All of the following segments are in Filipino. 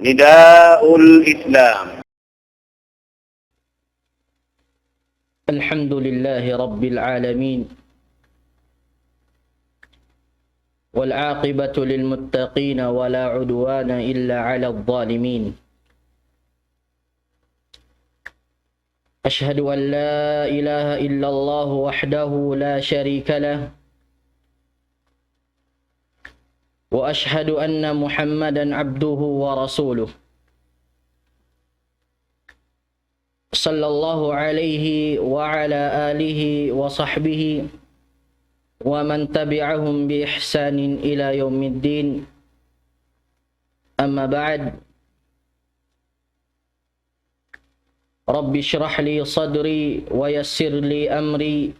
نداء الإسلام. الحمد لله رب العالمين، والعاقبة للمتقين ولا عدوان إلا على الظالمين. أشهد أن لا إله إلا الله وحده لا شريك له، وأشهد أن محمدا عبده ورسوله، صلى الله عليه وعلى آله وصحبه ومن تبعهم بإحسان إلى يوم الدين. أما بعد، رب اشرح لي صدري ويسر لي أمري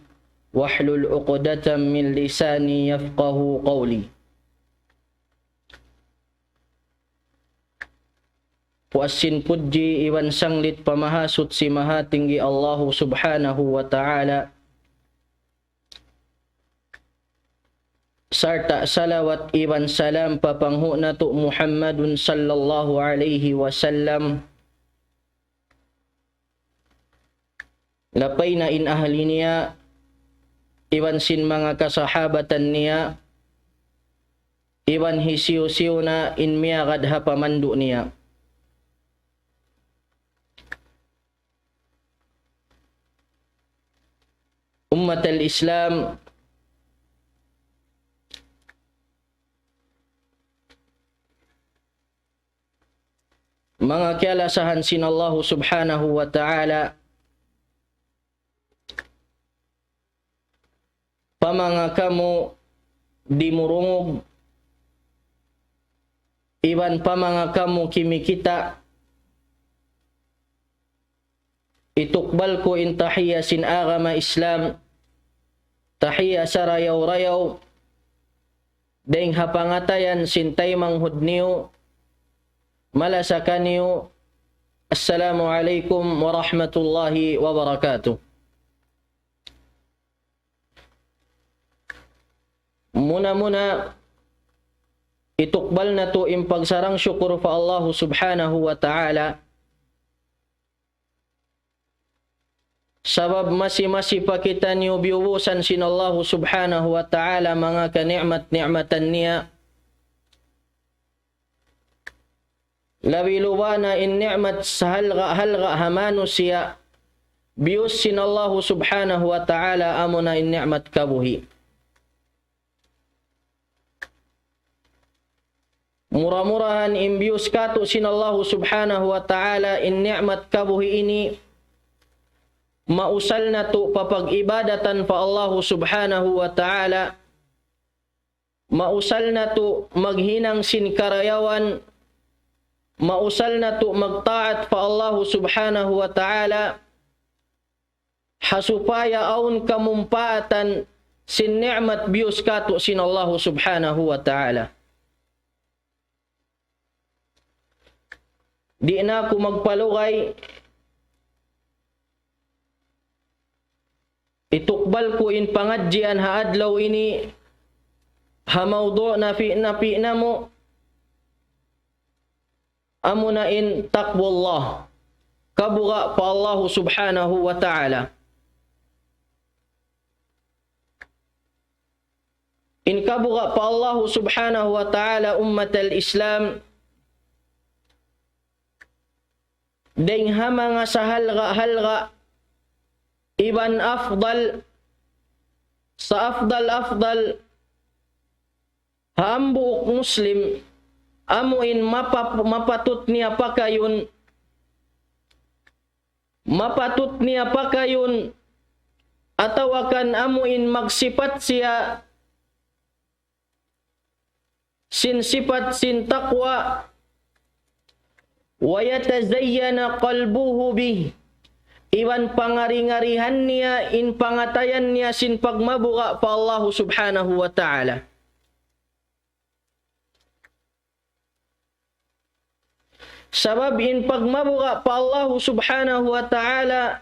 واحلل عقدة من لساني يفقه قولي. Puasin puji iwan sanglit pamahasut si maha tinggi Allah subhanahu wa ta'ala, sarta salawat iwan salam papanghu na tu Muhammadun sallallahu alaihi wasallam, lapay na in ahli niya, iwan sin mga kasahabatan niya, iwan hisiyo-siyo na in miyagad ha pamandu niya. Ummat al-Islam, mga kialasahan sin Allah subhanahu wa ta'ala, pamanga kamu dimurungog, iban pamanga kamu kimikita, itukbal ko in tahiya sin agama Islam, tahiya sa rayaw-rayaw, deng hapangatayan sin taymang hudniyo, malasakaniyo. Assalamu alaikum warahmatullahi wabarakatuh. Muna-muna, itukbal na to in pagsarang syukur fa Allah subhanahu wa ta'ala, sabab masi-masi pa kita niyo biubusan sin Allah subhanahu wa ta'ala mga kanikmat-nikmatan niya. Labi luwana in ni'mat sa halga hamano siya, bius sin Allah subhanahu wa ta'ala amuna in ni'mat kabuhi. Murah-murahan in bius kato sin Allah subhanahu wa ta'ala in ni'mat kabuhi ini, mausal na to papag-ibadatan pa Allah subhanahu wa ta'ala, mausal na to maghinang sin karayawan, mausal na to magtaat pa Allah subhanahu wa ta'ala, hasupaya aun kamumpaatan sin ni'mat bius kato sin Allah subhanahu wa ta'ala. Di na ako magpalugay, itukbal ko in pangadjian haadlaw ini, hamawdo na na mo, amuna in taqwallah, kabuga pa Allah subhanahu wa ta'ala. In kabuga pa Allah subhanahu wa ta'ala ummat al-Islam, deng hamanga sa halga iban afdal sa afdal haambuok muslim amuin mapatut niya pa kayon atawakan amuin magsipat siya sin sipat sin taqwa, wa yatazayyana qalbuhu bih, iwan pangari-ngarihan niya in pangatayan niya sin pagmabuka pa Allah subhanahu wa ta'ala. Sabab in pagmabuka pa Allah subhanahu wa ta'ala,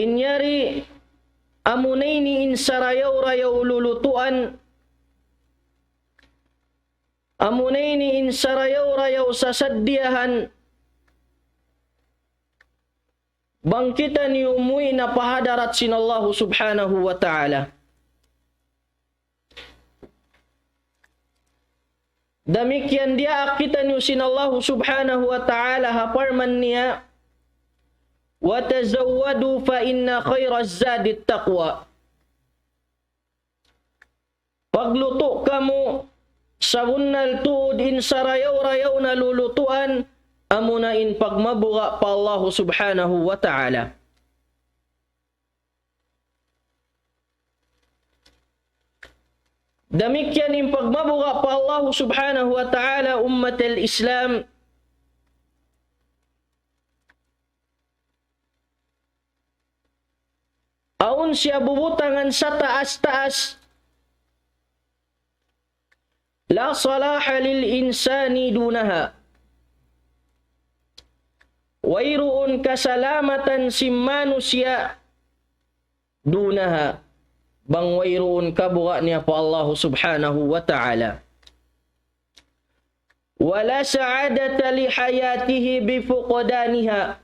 inyari amunay ni in sarayaw-rayaw lulutuan, amunay in sarayaw-rayaw sa saddiyahan, bangkitan ni umuwi na pahadarat sinallahu subhanahu wa ta'ala. Demikian dia akitan ni sinallahu subhanahu wa ta'ala haparman niya, wa tazawwadu fa inna khairaz zadit taqwa. Pagluto kamo sa bunal tuod in sarayaw-rayaw na lulutuan, amuna in pagmabuga pa Allah subhanahu wa ta'ala. Demikian in pagmabuga pa Allah subhanahu wa ta'ala ummat al-Islam, aun siya bubutangan sa taas-taas, la salaha lil insani dunaha. Wayroon kasalamatan si manusia dunaha. Bang wayroon kabuka niya pa Allah subhanahu wa ta'ala. Wala sa'adata li hayatihi bifuqdaniha.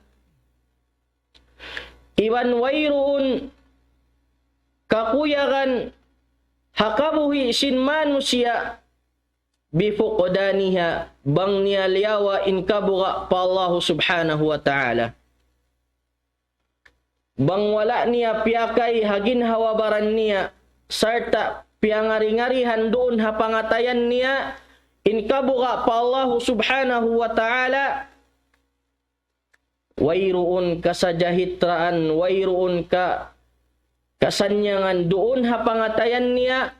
Iwan wayroon kakuyagan hakabuhi sin manusia bifuqdaniha, bang niya liyawa in kabuka pa Allah subhanahu wa ta'ala. Bang wala niya piyakay hagin hawabaran niya, sarta piyangari-ngarihan doon hapangatayan niya, in kabuka pa Allah subhanahu wa ta'ala, wayroon ka sa jahitraan, wayroon ka kasanyangan doon hapangatayan niya,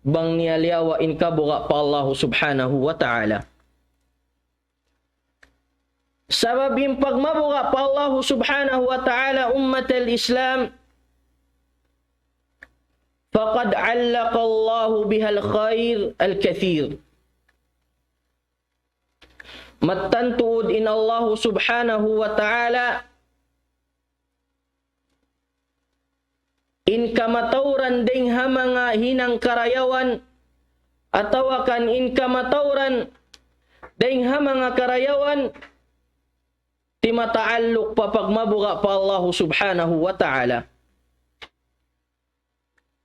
bang niya liyawa in kabuka pa Allah subhanahu wa ta'ala. Sabab yung pagmabuka pa Allah subhanahu wa ta'ala ummat al-Islam, faqad allaqa Allah bihal khair al-kathir. Mattantuod in Allah subhanahu wa ta'ala in kamatauran ding ha mga hinang karayawan, atawakan in kamatauran ding ha mga karayawan, timataaluk pa pagmabuka pa Allah subhanahu wa ta'ala.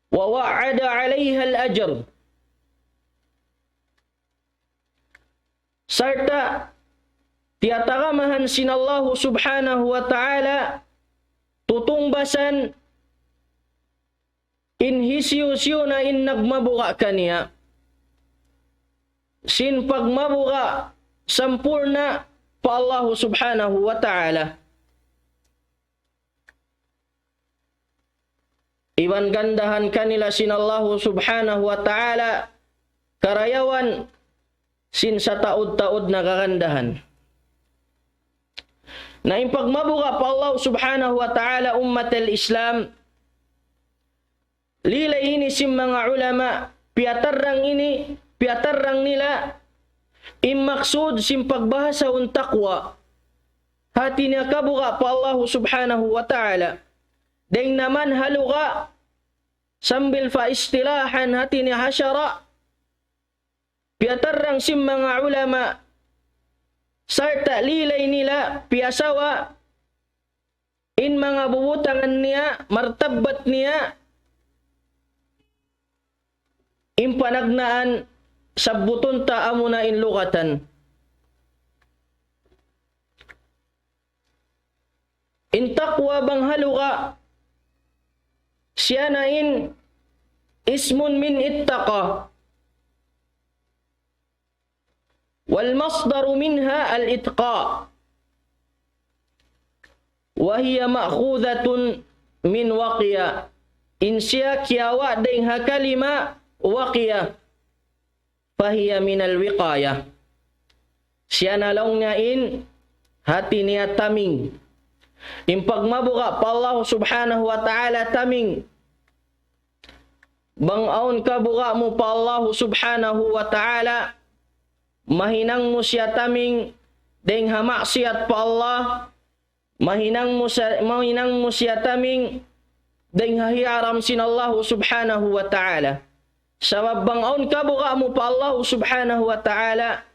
Wa wa'ada 'alayha al-ajr. Sarta tiatagamahan sinallahu subhanahu wa ta'ala tutungbasan in hisyu-syu na in nagmabuka kaniya. Sin pagmabuka sampurna pa Allah subhanahu wa ta'ala. Iwan gandahan kanila sinallahu subhanahu wa ta'ala karayawan sin sa taod-taod na kagandahan. Na impagmabuka pa Allah subhanahu wa ta'ala ummat al-Islam, lilay ini sim mga ulama, piatarrang nila, immaksud sim pagbahasa un taqwa, hati niya kabuka pa Allah subhanahu wa ta'ala. Deng naman haluka, sambil fa istilahan hati niya hasyara, piatarrang sim mga ulama, sarta lilay nila, piasawa, in mga bubutangan niya, martabat niya, impanagnaan, sabbuton taamuna in lugatan. In taqwa bang haluka, siya na in ismun min ittaqa. Wal masdaru minha al-itqa. Wa hiya ma'khudhatun min waqiya. In siya kiyawa ding ha kalima waqiya, fahiya minal wiqaya. Siya nalaw nga in hati niya taming. Impagmabuka pa Allah subhanahu wa ta'ala taming. Bangaon kabuka mo pa Allah subhanahu wa ta'ala, mahinang mo siya taming, deng hamaksiyat pa Allah, mahinang mo siya taming, deng hahiaram sinallahu subhanahu wa ta'ala. Sabab bangaon ka buka mo pa Allah subhanahu wa ta'ala,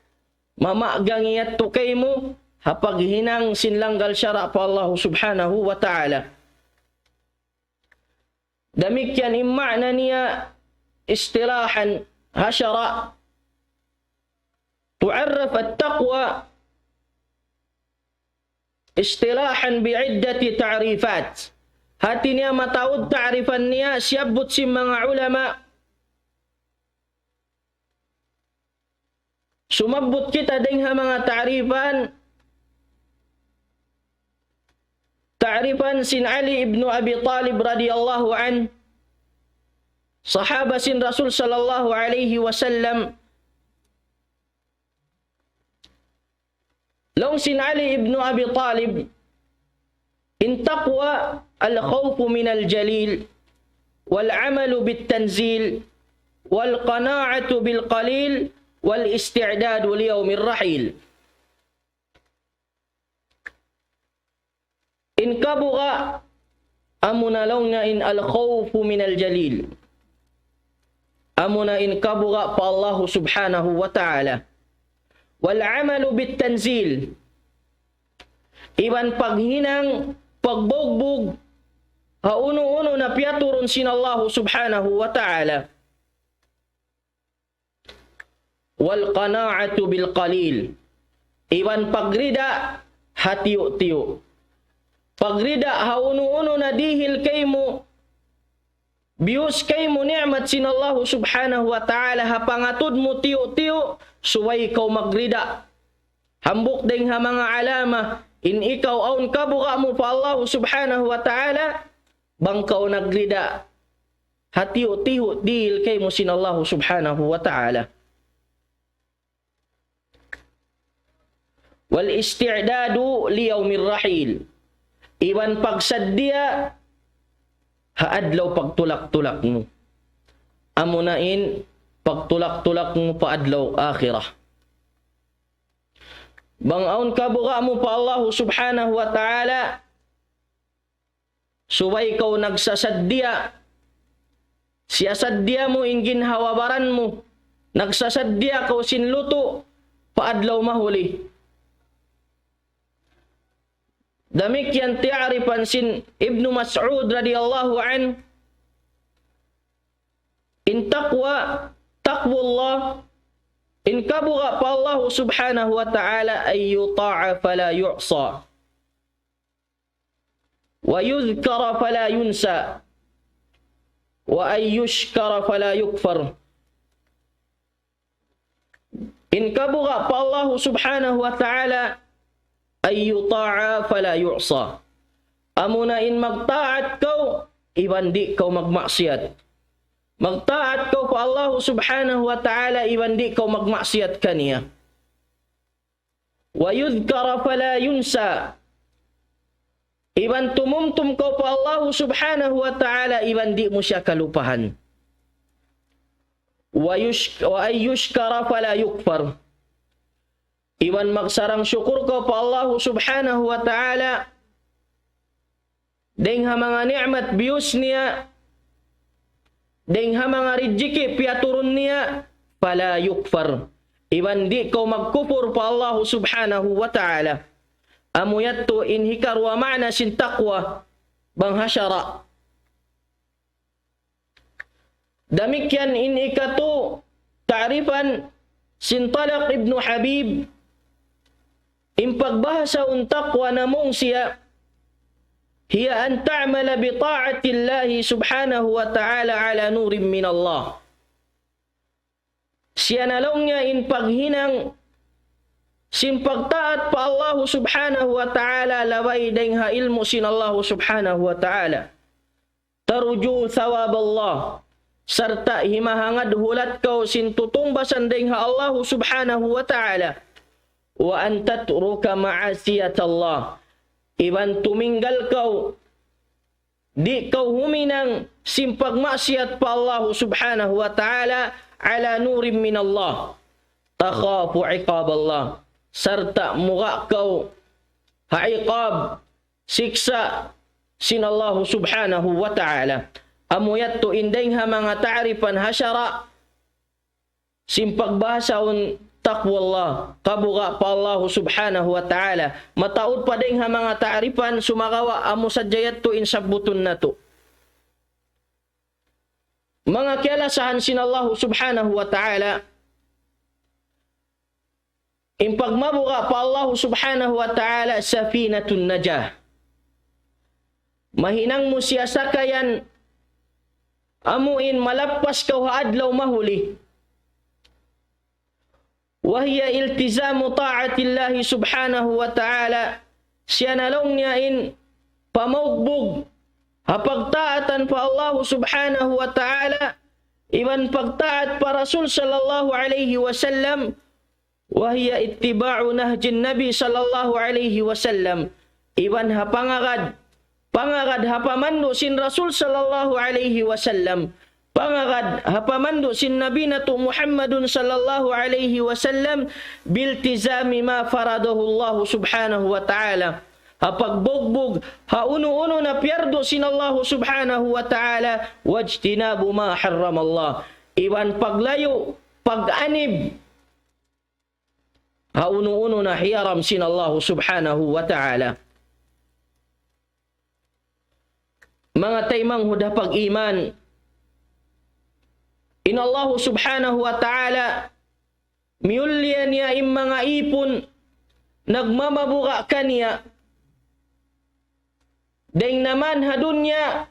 mamagangiyat to kay mo, hapag hinang sinlanggal syara pa Allah subhanahu wa ta'ala. Demikian immakna niya istilahan hasyara. Tu'arraf at-taqwa istilahan bi'iddati ta'rifat. Hati niya matawad ta'rifan niya, siyabot si mga ulama. Sumabot kita din ha mga ta'rifan. Ta'rifan sin Ali ibn Abi Talib radiyallahu an. Sahaba sin Rasul sallallahu alaihi wasallam. Long sin Ali ibn Abi Talib. In taqwa al-khawfu min al-jalil. Wal-amalu bit-tanzil. Wal-qana'atu bil-qalil. Wal-isti'dadu liyawmir rahil. In kabuka amuna law na in al-khawfu min al-jalil. Amuna in kabuka pa Allah subhanahu wa ta'ala. Wal-amalu bit-tanzil. Iban paghinang pagbugbog hauno-uno na piyaturun sin Allah subhanahu wa ta'ala. Wal qana'atu bil qalil. Iwan pagrida hatiyo-tiyo. Pagrida hauno-uno na dihil kay mo, bius kay mo ni'mat sin Allah subhanahu wa ta'ala, hapangatod mo tiyo-tiyo, suway ikaw magrida. Hambuk ding ha mga alama, in ikaw aun kabuka mo pa Allah subhanahu wa ta'ala, bangkaw nagrida. Hatiyo-tiyo dihil kay mo sin Allah subhanahu wa ta'ala. Wal isti'dadu liyawmir rahil. Iwan pagsadya haadlaw pagtulak-tulak mo. Amunain pagtulak-tulak mo paadlaw akhirah. Bangaon kabuka mo pa Allah subhanahu wa ta'ala, suway ikaw nagsasadya. Siyasadya mo ingin hawabaran mo. Nagsasadya kaw sinluto paadlaw mahuli. Demikian ti'arifan sin Ibnu Mas'ud radhiyallahu an. In taqwa taqwallah. In kabuka pa Allah subhanahu wa ta'ala ay yuta'a fala yu'sa. Wa yudhkara fala yunsa. Wa ay yushkara fala yukfar. In kabuka pa Allah subhanahu wa ta'ala ay yuta'a fala yu'sa. Amuna in magtaat kau, iban di kau magmaksiyat. Magtaat kau pa Allah subhanahu wa ta'ala, iban di kau magmaksiyat kaniya. Wa yudhkara fala yunsa. Iban tumumtum kau pa Allah subhanahu wa ta'ala, iban di mo siya kalupahan. Wa ay yushkara fala yukfar. Iwan magsarang syukur ko pa Allah subhanahu wa ta'ala deng ha mga ni'mat bius niya, deng ha mga rijiki piyaturun niya, fala yukfar. Iwan di ko magkufur pa Allah subhanahu wa ta'ala. Amuyat to inhikar wa ma'na sin taqwa bang hasyara. Damikyan in ikatu ta'rifan sin Talaq ibn Habib. In pagbahasa un taqwa namong siya, hiya an ta'mala bi ta'ati Allah subhanahu wa ta'ala ala nurin min Allah. Siya nalong niya in paghinang sin pagtaat pa Allah subhanahu wa ta'ala, laway deng ha ilmu sin Allah subhanahu wa ta'ala. Taruju thawab Allah. Sarta himahangad hulat kau sin tutumbasan deng ha Allah subhanahu wa ta'ala. Wa an tatruka ma'asiyat Allah. Iban tuminggal kau, di kau huminang simpag maksiat pa Allah subhanahu wa ta'ala ala nurin min Allah. Takhafu iqab Allah. Sarta muga kau haiqab, siksa sin Allah subhanahu wa ta'ala. Amuyat to indeng ha mga ta'rifan hasyara simpagbasaon taqwallah, kabuga pa Allah subhanahu wa ta'ala. Mataod pa din ha mga taarifan, sumakawa amo sadyayat to insabuton na to. Mga kialasahan sin Allah subhanahu wa ta'ala, impagmabuga pa Allah subhanahu wa ta'ala safinatun najah. Mahinang mo siya sakayan, amuin malappas kaw adlaw mahuli. Wahiya iltizamu ta'atillahi subhanahu wa ta'ala. Siya nalong niya in pamaugbog, hapagtaatan pa Allah subhanahu wa ta'ala, iban pagtaat pa Rasul sallallahu alayhi wa sallam. Wahiya ittiba'u nahjin Nabi sallallahu alayhi wa sallam, iban pangagad hapamando sin Rasul sallallahu alayhi wa sallam, pangagad hapamando sin Nabi na to Muhammadun sallallahu alayhi wa sallam, biltizami ma faradahu Allah subhanahu wa ta'ala. Hapagbugbog, hauno-uno na pierdo sin Allah subhanahu wa ta'ala, wajtinabu ma harram Allah. Iwan paglayo, pag-anib, hauno-uno na hiyaram sin Allah subhanahu wa ta'ala. Mga taymang huda pag-iman, in Allah subhanahu wa ta'ala, miulyan niya im mga ipon, nagmamabuka kaniya, dahil naman hadun niya,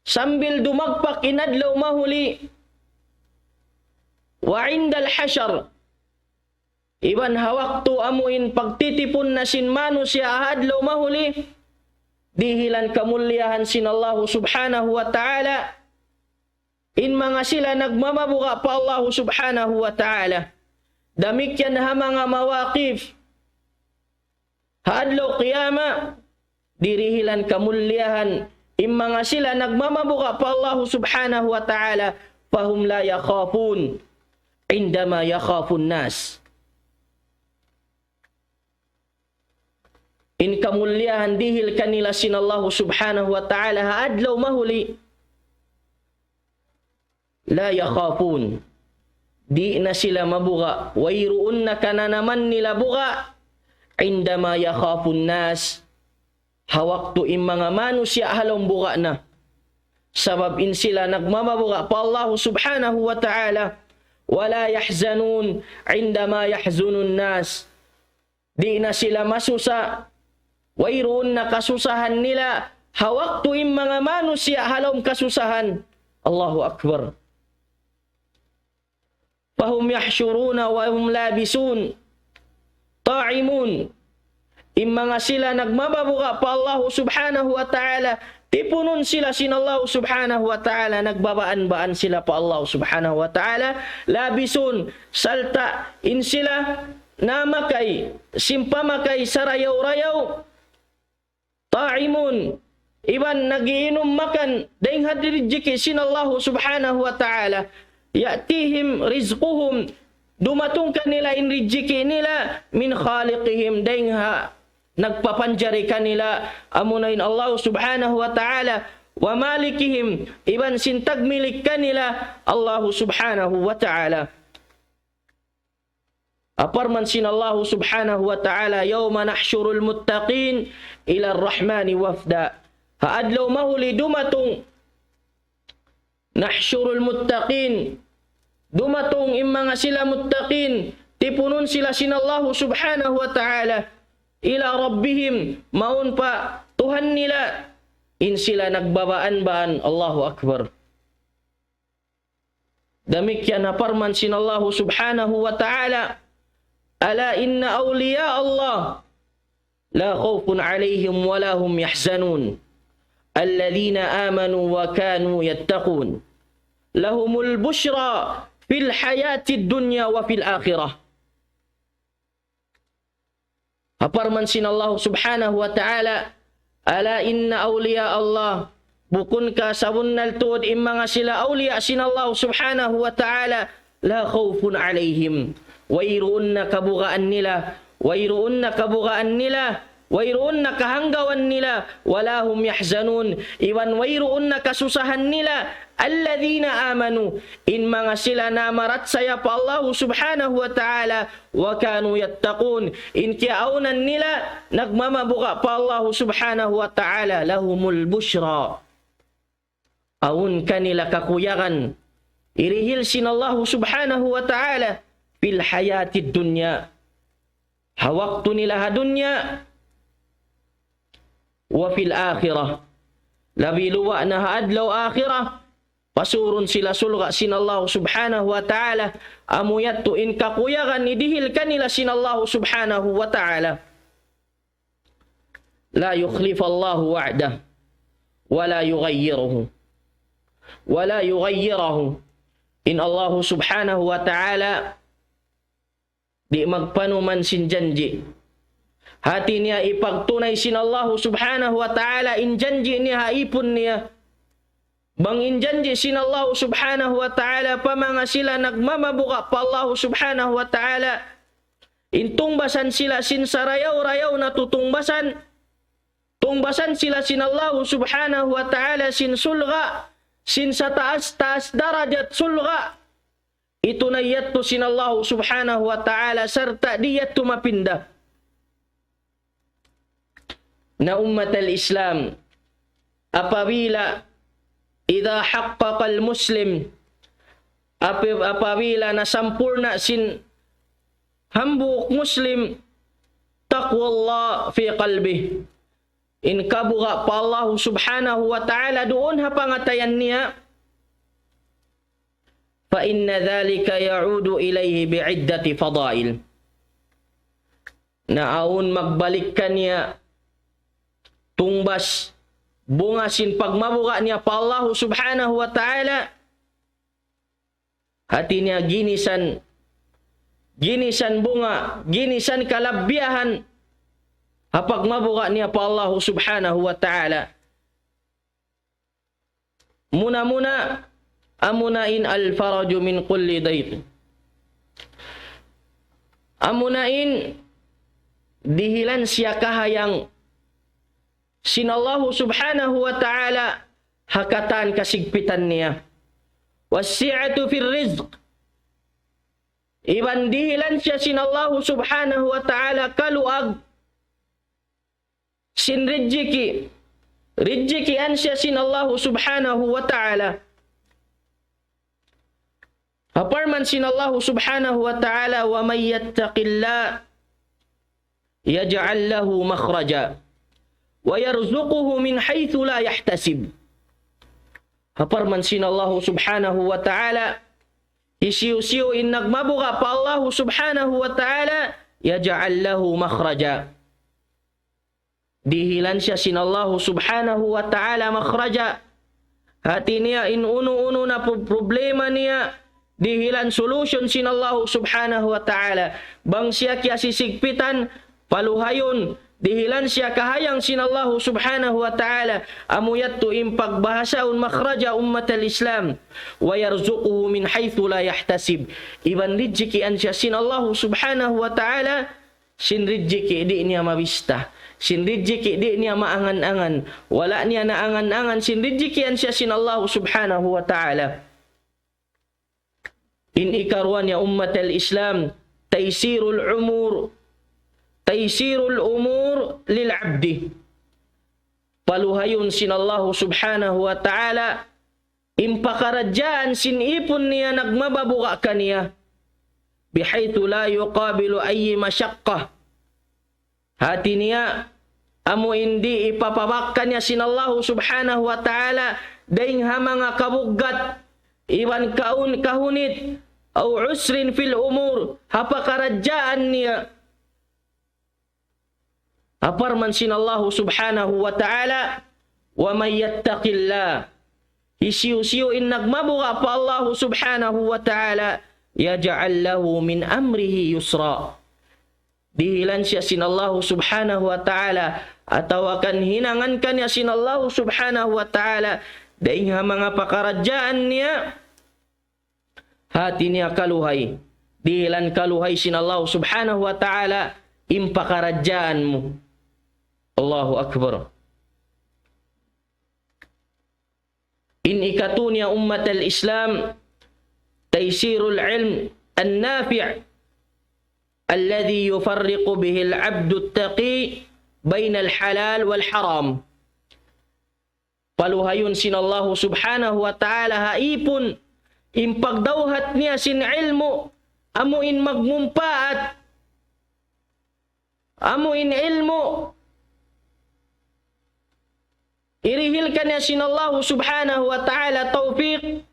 sambil dumagpak inadlaw mahuli, wa indal hasyar, iban hawak to amuin pagtitipon na sinmano siya ahadlaw mahuli, dihilan kamulyahan sin Allah subhanahu wa ta'ala, in mga sila nagmamabuka pa Allah subhanahu wa ta'ala. Damikyan ha mga mawaqif, haadlaw qiyama, dirihilan kamulyahan, in mga sila nagmamabuka pa Allah subhanahu wa ta'ala, fahum la yakhafun indama yakhafun nas. In kamulyahan dihil kanila sin Allah subhanahu wa ta'ala, haadlaw mahuli, la yakhafun, di na sila mabuga, wayruun na ka na naman nila buga, indama yakhafun nas, hawak to in mga manusya halong buga na, sabab in sila nagmamabuga pa Allah subhanahu wa ta'ala, wala yahzanun indama yahzunun nas, di na sila masusa, wayroon na kasusahan nila, hawak to in mga manusya halong kasusahan. Allahu Akbar. Fahum yahsyuruna wa hum labisun ta'imun, in mga sila nagmababuka pa Allah subhanahu wa ta'ala, tipunon sila sin Allah subhanahu wa ta'ala, nagbabaan-baan sila pa Allah subhanahu wa ta'ala, labisun, salta, in sila namakay, simpamakay sarayaw-rayaw, ta'imun, iban nagiinom makan, daing hadirijiki sin Allah subhanahu wa ta'ala, ya'tihim rizquhum, dumatong kanila in rijiki nila, min khaliqihim, daing ha nagpapanjari kanila, amunayin Allah subhanahu wa ta'ala, wa malikihim, iban sintag milik kanila, Allah subhanahu wa ta'ala. Aparman sin Allah subhanahu wa ta'ala, yawma nahsyurul muttaqin ila ar-rahmani wafda. Haadlaw mahuli dumatong nahsyurul muttaqin, dumatong in mga sila muttaqin, tipunon sila sin Allah subhanahu wa ta'ala, ila rabbihim, maun pa Tuhan nila, in sila nagbabaan-baan. Allahu Akbar. Damikyan haparman sin Allah subhanahu wa ta'ala, ala inna awliya Allah la khawfun alayhim wa la hum yahzanun alladhina amanu wa kanu yattaqun lahumul bushra fil hayatid dunya wa fil akhirah. Haparman sin Allah subhanahu wa ta'ala, ala inna awliya Allah, bukun ka sabunnal tuod in mga sila awliya sin Allah subhanahu wa ta'ala, la khawfun alayhim, wayroon na kabugaan nila, wayroon na kahanggawan nila, wala hum yahzanun, iwan wayroon na kasusahan nila, alladhina amanu, in mga sila na marat saya pa Allah subhanahu wa ta'ala, wa kanu yattaqun, in kiaunan nila, nagmamabuka pa Allah subhanahu wa ta'ala, lahumul bushra, aun kanila kakuyakan, irihil sin Allah subhanahu wa ta'ala, fil hayatid dunya, hawaktu nila dunya, wa fil akhirah, labi luwa na adlaw akhirah, pasurun sila sulga sin Allah subhanahu wa ta'ala, amuyat tu in kakuyakan, idihil kanila sin Allah subhanahu wa ta'ala. La yukhlif Allah wa'dah, wala yughayyiruhu, wala yughayyiruhu, in Allah subhanahu wa ta'ala di magpanuman sin janji, hati niya ipagtunay sin Allah subhanahu wa ta'ala, in janji niya haipon niya, bang in janji sin Allah subhanahu wa ta'ala, pamanga sila nagmamabuka pa Allah subhanahu wa ta'ala, intungbasan sila sin sarayaw-rayaw na tutungbasan, tungbasan sila sin Allah subhanahu wa ta'ala, sin sulga, sin sa taas-taas darajat sulga, ito na yatto sin Allah subhanahu wa ta'ala, serta di yatto mapinda. Na ummat al-Islam, apabila idha haqqaqa al-Muslim, apabila nasampurna sin hambuk Muslim, taqwa Allah fi qalbih, in kabuga pa Allah subhanahu wa ta'ala doon hapangatayan niya, fa inna dhalika ya'udu ilayhi bi'iddati fadail, na aun magbalik ka niya tungbas bunga sin pagmabuka niya pa Allah subhanahu wa ta'ala, hati niya ginisan bunga, ginisan kalabyahan, hapag mabuka niya pa Allah subhanahu wa ta'ala. Muna-muna, amunain al-faraju min kulli dayq, amunain dihilan siya kahayang sin Allah subhanahu wa ta'ala hakatan kasigpitan niya, wasi'atu fil rizq, iban dihilan siya sin Allah subhanahu wa ta'ala kaluag, sin rijiki an siya sin Allah subhanahu wa ta'ala, aparman sin Allah subhanahu wa ta'ala, wa may yattaqillah yaj'al lahu makhraja wa yarzuquhu min haythu la yahtasib. Haparman sin Allah subhanahu wa ta'ala, isiu-siu in nagmabuka pa Allah subhanahu wa ta'ala, yaj'al lahu makhraja, dihilan siya sin Allah subhanahu wa ta'ala makhraja, hati niya in uno-uno na problema niya, dihilan solution sin Allah subhanahu wa ta'ala, bang siya kya sisigpitan, paluhayon, dihilan siya kahayang sin Allah subhanahu wa ta'ala, amuyat tu impagbahasaun makhraja ummat al-Islam, wa yarzuquhu min haythu la yahtasib, iban rijkian siya sin Allah subhanahu wa ta'ala, sin rijki di niya mabista, sin rijki di niya maangan-angan, wala niya naangan-angan, sin rijkian siya sin Allah subhanahu wa ta'ala. In ikarwan ya ummat al-Islam, taysirul umur lil abdi, paluhayon sin Allah subhanahu wa ta'ala, impakaradjaan sin ipon niya nagmababuka kaniya, bihaytu la yuqabilu ayyi masyaqqah, hati niya amo hindi ipapabakkan niya sin Allah subhanahu wa ta'ala, daing hamanga kabugat, iwan kahunit, au usrin fil umur, hapakaradjaan niya, aparman sin Allah subhanahu wa ta'ala, wa may yattaqillah, isiu-siu in nagmabuka pa Allah subhanahu wa ta'ala, yaj'al lahu min amrihi yusra, dihilan siya sin Allah subhanahu wa ta'ala, atawakan hinangan kanya sin Allah subhanahu wa ta'ala, daing mga pakaradjaan niya, hati niya kaluhay, dihilan kaluhay sin Allah subhanahu wa ta'ala, impakaradjaan mo, Allahu Akbar. In ikatunya ummat al-Islam taysirul ilm an-nafi' alladhi yufarriqu bihi al-'abdu at-taqi baina al-halal wal-haram. Paluhayon sin Allah subhanahu wa ta'ala haipon impagdawhat niya sin ilmu amuin magmumpaat amuin ilmu irihilkan niya sin Allah subhanahu wa ta'ala taufiq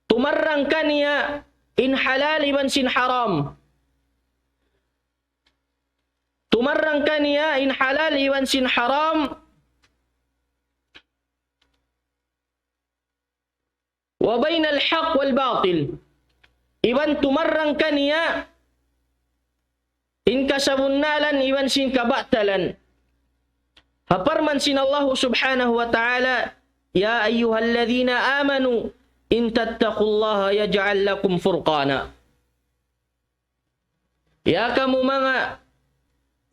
tumarrangkan niya in halal iban sin haram tumarrangkan niya in halal iban sin haram wa bainal haqq wal batil iban tumarrangkan niya in kasabunnalan iban sin kabatalan. Haparman sin Allah subhanahu wa ta'ala, ya ayyuhalladzina amanu in tattaqullaha yaj'al lakum furqana. Ya kamu mga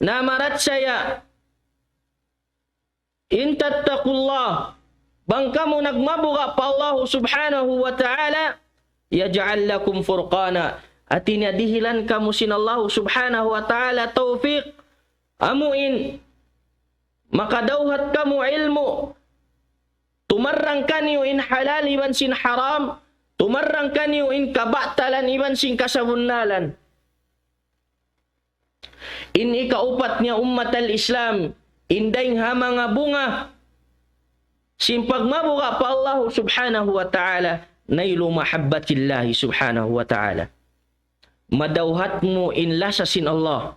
namarat saya, in tattaqullah, bang kamu nagmabuga pa Allah subhanahu wa ta'ala, yaj'al lakum furqana. At inadihilan kamu sin Allah subhanahu wa ta'ala taufiq, amuin, makadawhat kamu ilmu, tumarrang kaniyo in halal iban sin haram, tumarrang kaniyo in kabatalan iban sin kasabunnalan. In ikaupat niya ummat al-Islam, inday ha mga bunga, simpagmabuga pa Allah subhanahu wa ta'ala, nailu mahabbatillahi subhanahu wa ta'ala. Madawhat mo in lasasin Allah.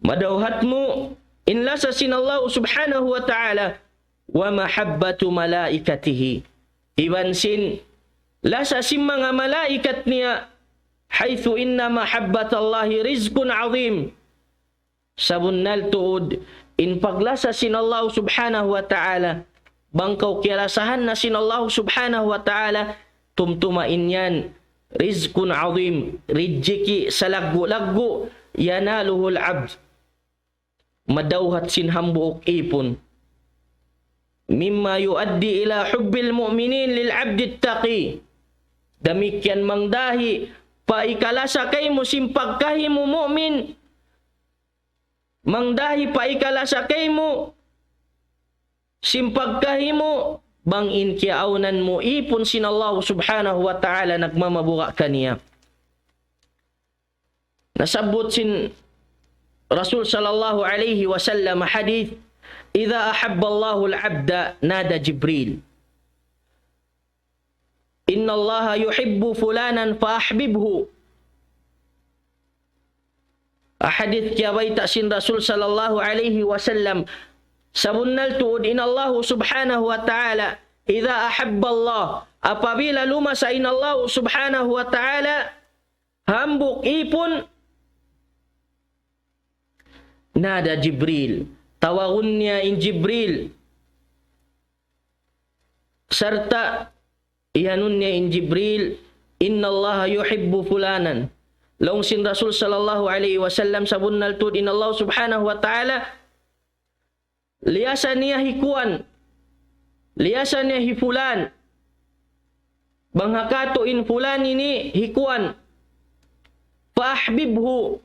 Madawhat mo in lasasin Allah subhanahu wa ta'ala wa mahabbatu malaikatihi. Iban sin lasasin mga malaikat niya haythu inna mahabbatallahi rizqun azim. Sabunnal tuod in paglasasin Allah subhanahu wa ta'ala bangkaw kilasahan na sin Allah subhanahu wa ta'ala tumtumain yan rizqun azim rijiki sa laggo-laggo yanaluhul abd madawhat sin hambuok ipon mimma yuaddi ila hubbil mu'minin lil abdi taqi damikyan mangdahi paikalasa kay mo simpagkahi mo mu'min mangdahi paikalasa kay mo simpagkahi mo bang inkiaunan mo ipon sin Allah subhanahu wa ta'ala nagmamabuka kaniya. Nasabot sin Rasul sallallahu alayhi wa sallam hadith, idha ahabba Allahu al-abda nada Jibril, inna Allah yuhibbu fulanan fa ahbibhu. Hadith kya baita sin Rasul sallallahu alayhi wa sallam sabunnal tuod in Allah subhanahu wa ta'ala idha ahabba Allah apabila lumasa in Allah subhanahu wa ta'ala hambuk ipon nada Jibril tawagun niya in Jibril serta ihanun niya in Jibril inna Allah yuhibbu fulanan laung sin Rasul sallallahu alaihi wasallam sabunnal tuod in Allah subhanahu wa ta'ala liasan niya hikuan, liasan niya hifulan, banghakato in fulan ini hikuan, faahbibhu,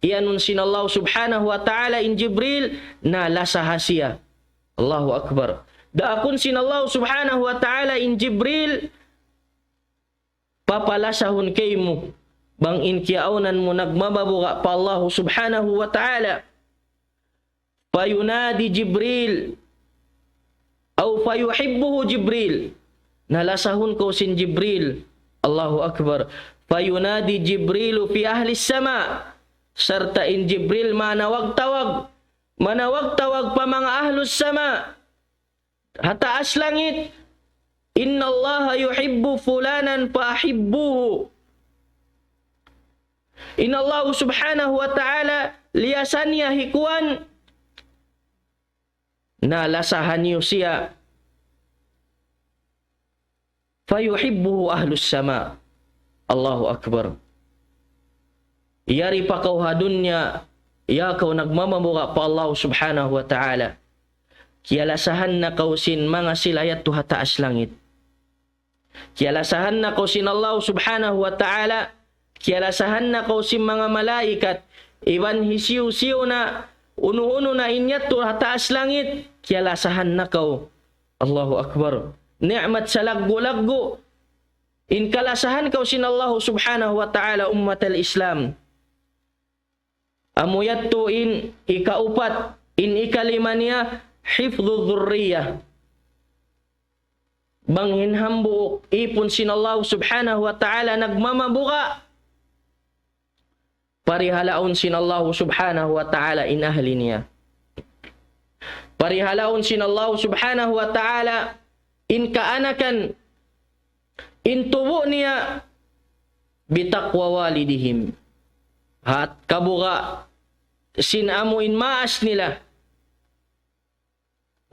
iyanun sin Allah subhanahu wa ta'ala in Jibril, na lasahasya. Allahu Akbar. Daakun sin Allah subhanahu wa ta'ala in Jibril, papalasahun kay mo, bang in kiaunan mo nagmababuga pa Allah subhanahu wa ta'ala. Fayunadi Jibril au fayuhibbuhu Jibril nalasahun ko sin Jibril. Allahu Akbar. Fayunadi Jibrilu fi ahli sama serta in Jibril manawag-tawag pa mga ahlus sama hataas langit inna Allah yuhibbu fulanan fahibbuhu. Inna Allah subhanahu wa ta'ala liyasan niya hikuan na lasahan niyo siya fayuhibbuhu ahlus sama. Allahu Akbar. Iyari pakauhadun niya Iyakaw nagmamamura pa Allah subhanahu wa ta'ala. Kialasahan na kau sin mga silayat tu hataas langit. Kialasahan na kau sin Allah subhanahu wa ta'ala. Kialasahan na kau sin mga malaikat. Iwan hisiw-siw na uno-uno na inyat tu hataas langit. Kialasahan na kau. Allahu Akbar. Ni'mat sa laggo-laggo. In kalasahan kau sin Allah subhanahu wa ta'ala ummat al-Islam. Amuyat tu in ikaupat, in ikalima niya, hifdhu dhurriyah. Banghin hambuok, ipon sin Allah subhanahu wa ta'ala nagmamabuka. Parihalaon sin Allah subhanahu wa ta'ala in ahli niya. Parihalaon sin Allah subhanahu wa ta'ala in kaanakan, in tubo niya bitaqwa walidihim. At kabuka sinamuin maas nila.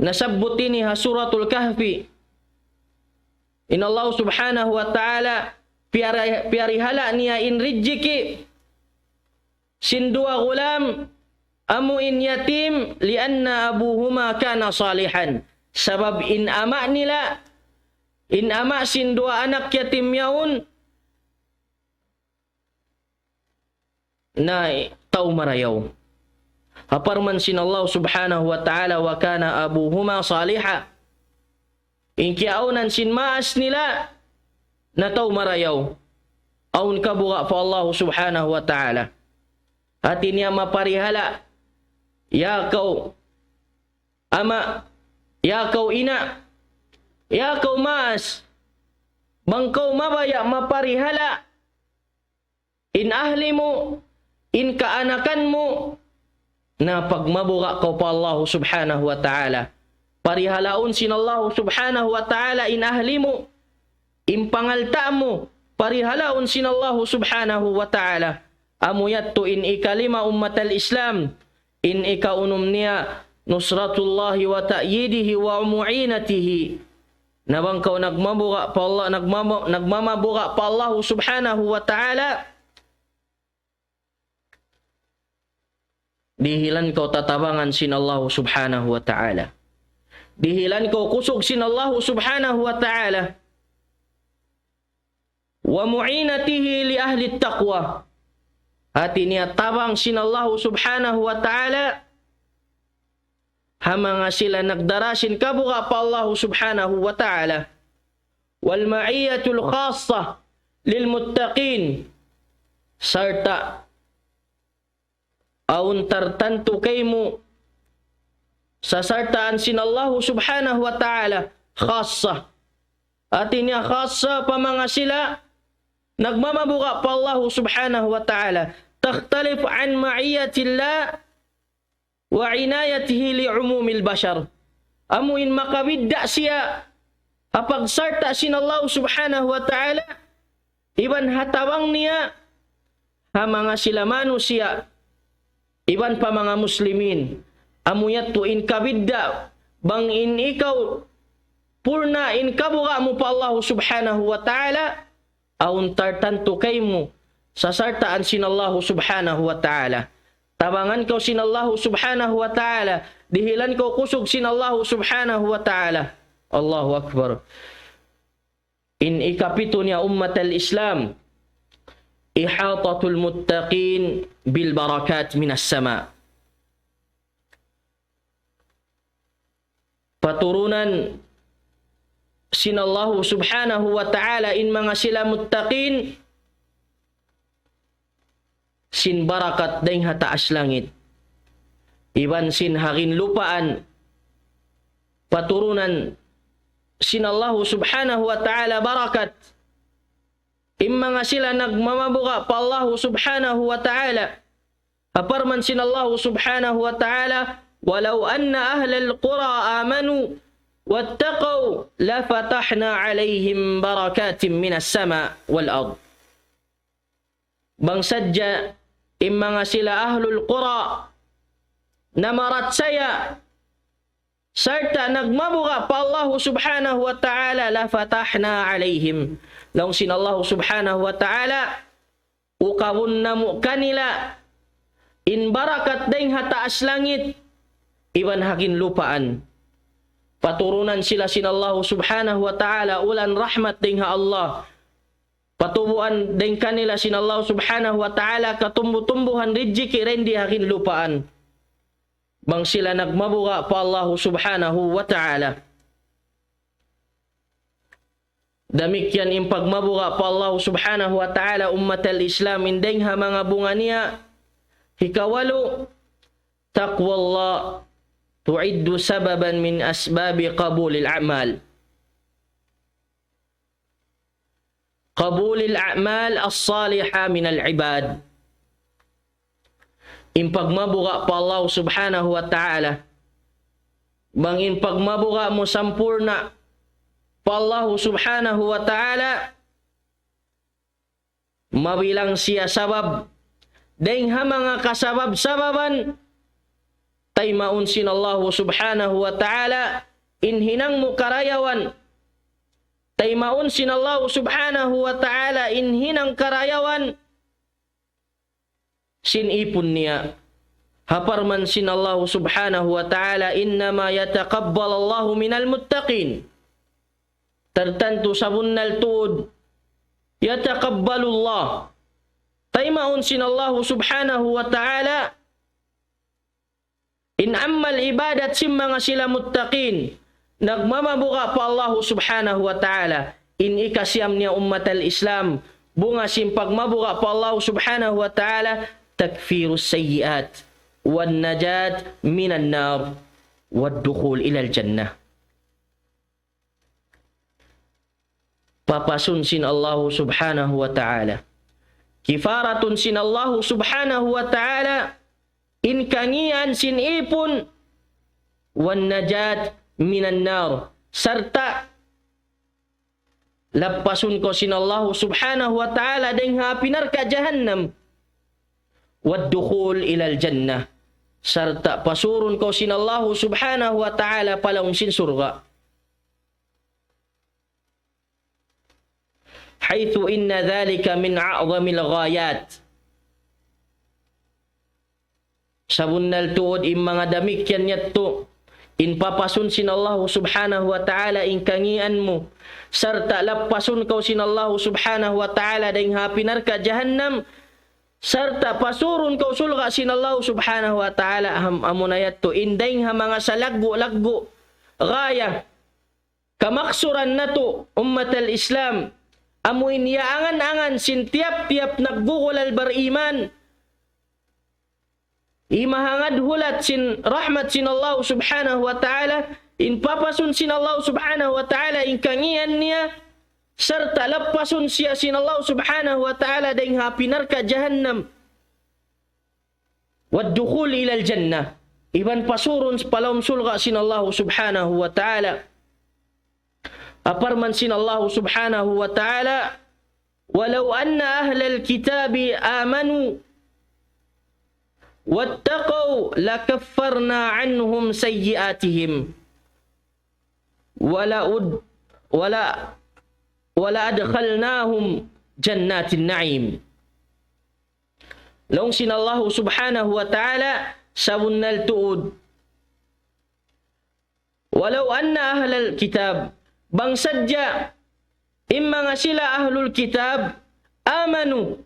Nasabbuti niya suratul kahfi. In Allah subhanahu wa ta'ala piarihala niya in rijiki. Sindua gulam amuin yatim lianna abuhuma kana salihan. Sabab in ama nila, in ama sin dua anak yatim yaun na tau marayaw. Haparman sin Allah subhanahu wa ta'ala wa kana abuhuma saliha. In kiaunan sin maas nila na tau marayaw. Aun kabuka pa Allah subhanahu wa ta'ala. Hati niya maparihala. Ya kau ama, ya kau ina, ya kau maas, bangkau mabaya maparihala. In ahli mo, in kaanakan mo, na pagmabuka kau pa Allah subhanahu wa ta'ala. Parihalaon sin Allah subhanahu wa ta'ala in ahli mo, in pangalta mo, parihalaon sin Allah subhanahu wa ta'ala. Amuyat tu in ikalima ummat al-Islam, in ikaunum niya nusratullahi wa ta'yidihi wa mu'inatihi. Nabangkaw nagmabuka pa Allah, nagmamabuka pa Allah subhanahu wa ta'ala. Dihilan kau tatabangan sin Allah subhanahu wa ta'ala. Dihilan kau kusog sin Allah subhanahu wa ta'ala. Wa mu'inatihi li ahli taqwa. Hati niya tabang sin Allah subhanahu wa ta'ala. Hama nga sila nagdarasin kabuka pa Allah subhanahu wa ta'ala. Wal ma'iyatul khassa lil muttaqin. Sarta aun tartanto kay mo sa sartaan sin Allah subhanahu wa ta'ala khassa. Hati niya khassa pa mga sila nagmamabuka pa Allah subhanahu wa ta'ala. Takhtalif an ma'iyatillah wa inayatihi li umumil bashar. Amuin makabidda siya apag sarta sin Allah subhanahu wa ta'ala. Iban hatabang niya ha mga sila manusia. Iban pa mga muslimin. Amuyat tu in kabidda bang in ikaw purna in kabuka mo pa Allah subhanahu wa ta'ala. Aun tartanto kay mo sa sartaan sin Allah subhanahu wa ta'ala. Tabangan ko sin Allah subhanahu wa ta'ala. Dihilan ko kusog sin Allah subhanahu wa ta'ala. Allahu Akbar. In ikapito niya ummat al-Islam. Ihatatul muttaqin bil barakat minas sama. Paturunan sin Allah subhanahu wa ta'ala in mga sila muttaqin sin barakat daing hataas langit. Iban sin hakin lupaan paturunan sin Allah subhanahu wa ta'ala barakat. In mga sila nagmamabuka pa Allah subhanahu wa ta'ala. Aparman sin Allah subhanahu wa ta'ala walau anna ahlal qura amanu wattaqaw la fatahna alaihim barakatin minas sama wal ard. Bang sadya in mga sila ahlul qura na maratsaya sarta nagmabuka pa Allah subhanahu wa ta'ala la fatahna alaihim. Laung sin Allah subhanahu wa ta'ala ukawun na mo kanila in barakat deng hataas langit, iwan hakin lupaan. Paturunan sila sin Allah subhanahu wa ta'ala, ulan rahmat deng ha Allah. Patubuan deng kanila sin Allah subhanahu wa ta'ala, katumbu-tumbuhan rizki rendi hakin lupaan. Bang sila nagmabuga pa Allah subhanahu wa ta'ala. Demikian impag mabuga pa Allah subhanahu wa ta'ala ummat al-Islam indeng ha mga bunga niya. Hikawalo, taqwallah tu'iddu sababan min asbabi qabulil a'mal. Qabulil a'mal as-salihah min al-ibad. Impag mabuga pa Allah subhanahu wa ta'ala. Bang impag mabuga mo sampurna pa Allah subhanahu wa ta'ala, mabilang siya sabab deng ha mga kasabab-sababan tay maunsin Allah subhanahu wa ta'ala inhinang mo karayawan, tay maunsin Allah subhanahu wa ta'ala inhinang karayawan sinipon niya. Haparman sin Allah subhanahu wa ta'ala, innama yataqabbal Allahu minal muttaqin. Tertentu sabunnal tuud yataqabbalullah. Taymaun sin Allah subhanahu wa ta'ala in ammal ibadat sim mga sila muttaqin. Nagmamabuka pa Allah subhanahu wa ta'ala in ikasyam niya ummat al-Islam. Bunga sim pagmabuka pa Allah subhanahu wa ta'ala takfirus sayyiat wan najat minan nar wad dukhul ila al-jannah. Papasun sin Allah subhanahu wa ta'ala. Kifaratun sin Allah subhanahu wa ta'ala. In kangian sin ipun. Wan najat minan nar. Serta lapasun ko sin Allah subhanahu wa ta'ala deng hapinar ka jahannam. Wad dukhul ilal jannah. Serta pasurun ko sin Allah subhanahu wa ta'ala palaung sin surga. Haitsu inna dhalika min a'zamil ghayat. Sabunnal tuod in mga damikyan nyatto in papasun sin Allah subhanahu wa ta'ala in kangian mo sarta lapasun kau sin Allah subhanahu wa ta'ala deng hapinar ka jahannam sarta pasurun kau sulga sin Allah subhanahu wa ta'ala amunayat to indeng ha mga salaggo-laggo gaya kamaksuran nato ummat al-Islam. Amuin yaangan-angan sin tiap-tiap naggugulal bariman. Imahangad hulat sin rahmat sin Allah subhanahu wa ta'ala. In papasun sin Allah subhanahu wa ta'ala in kangian niya. Serta lapasun siya sin Allah subhanahu wa ta'ala deng hapinar ka jahannam. Wad dukhul ilal jannah. Iban pasurun palawm sulga sin Allah subhanahu wa ta'ala. Aparman sin Allah subhanahu wa ta'ala, walau anna ahlal kitabi amanu wattaqaw lakaffarna anhum sayyiatihim wala adkhalnahum jannatin na'im. Long sin Allah subhanahu wa ta'ala sabunnal tuud walau anna ahlal kitab bang sadya imma nga sila ahlul kitab amanu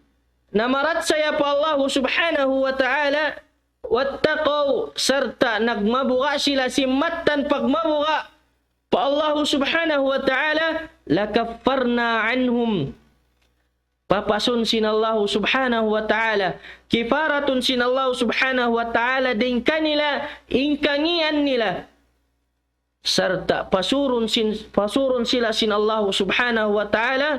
namarat saya pa Allah subhanahu wa ta'ala wattaqaw serta nagmabuka sila simmatan pagmabuka pa Allah subhanahu wa ta'ala lakaffarna anhum papasun sin Allah subhanahu wa ta'ala kifaratun sin Allah subhanahu wa ta'ala din kanila ingkangian nila serta pasurun sila sin Allah subhanahu wa ta'ala